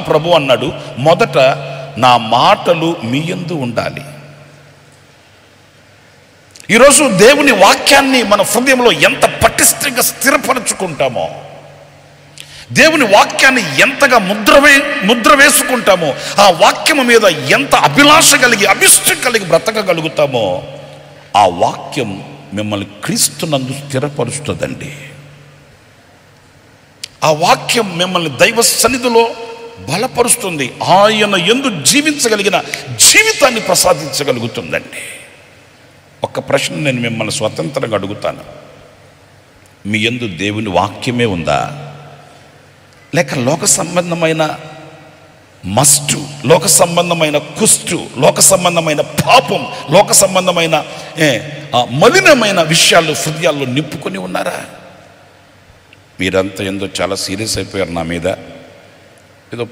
ప్రభు అన్నాడు, మొదట నా మాటలు మీ యందు ఉండాలి. ఈరోజు దేవుని వాక్యాన్ని మన హృదయంలో ఎంత పటిష్టంగా స్థిరపరచుకుంటామో, దేవుని వాక్యాన్ని ఎంతగా ముద్ర వేసుకుంటామో, ఆ వాక్యము మీద ఎంత అభిలాష కలిగి అభిష్టం కలిగి బ్రతకగలుగుతామో, ఆ వాక్యం మిమ్మల్ని క్రీస్తునందు స్థిరపరుస్తుందండి. ఆ వాక్యం మిమ్మల్ని దైవ సన్నిధిలో బలపరుస్తుంది. ఆయన యందు జీవించగలిగిన జీవితాన్ని ప్రసాదించగలుగుతుందండి. ఒక ప్రశ్న నేను మిమ్మల్ని స్వతంత్రంగా అడుగుతాను. మీ యందు దేవుని వాక్యమే ఉందా, లేక లోక సంబంధమైన మస్టు, లోక సంబంధమైన కుష్టు, లోక సంబంధమైన పాపం, లోక సంబంధమైన మలినమైన విషయాలు హృదయాల్లో నింపుకొని ఉన్నారా? మీరంతా ఏందో చాలా సీరియస్ అయిపోయారు నా మీద. ఏదో